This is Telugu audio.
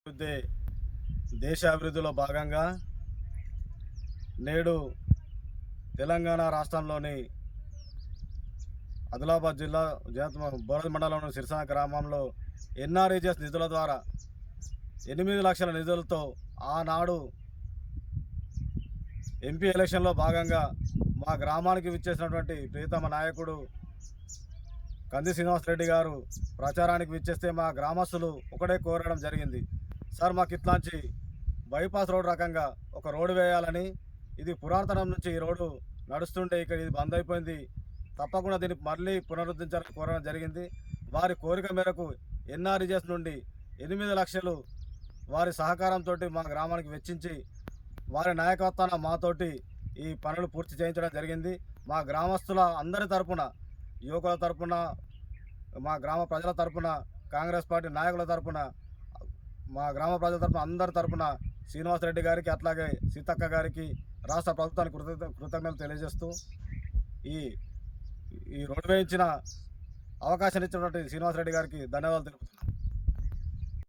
అభివృద్ధి దేశ అభివృద్ధిలో భాగంగా నేడు తెలంగాణ రాష్ట్రంలోని ఆదిలాబాద్ జిల్లా బోరజ్ మండలంలోని సిరిసాన గ్రామంలో ఎన్ఆర్ఈజీఎస్ నిధుల ద్వారా 8 లక్షల నిధులతో ఆనాడు ఎంపీ ఎలక్షన్లో భాగంగా మా గ్రామానికి విచ్చేసినటువంటి ప్రియతమ నాయకుడు కంది శ్రీనివాసరెడ్డి గారు ప్రచారానికి విచ్చేస్తే మా గ్రామస్తులు ఒకటే కోరడం జరిగింది. సార్, మాకు ఇట్లాంటి బైపాస్ రోడ్ రకంగా ఒక రోడ్డు వేయాలని, ఇది పురాతనం నుంచి ఈ రోడ్డు నడుస్తుంటే ఇక్కడ ఇది బంద్ అయిపోయింది, తప్పకుండా దీన్ని మళ్ళీ పునరుద్ధరించాలని కోరడం జరిగింది. వారి కోరిక మేరకు ఎన్ఆర్ఈజీఎస్ నుండి 8 లక్షలు వారి సహకారంతో మా గ్రామానికి వెచ్చించి వారి నాయకత్వాన మాతోటి ఈ పనులు పూర్తి చేయించడం జరిగింది. మా గ్రామస్తుల అందరి తరపున, యువకుల తరపున, మా గ్రామ ప్రజల తరపున, కాంగ్రెస్ పార్టీ నాయకుల తరపున, మా గ్రామ ప్రజల తరపున, అందరి తరపున శ్రీనివాసరెడ్డి గారికి, అట్లాగే సీతక్క గారికి, రాష్ట్ర ప్రభుత్వానికి కృతజ్ఞతలు తెలియజేస్తూ ఈ రోడ్డు వేయించిన అవకాశాన్ని ఇచ్చినటువంటి శ్రీనివాసరెడ్డి గారికి ధన్యవాదాలు తెలుపుతున్నాను.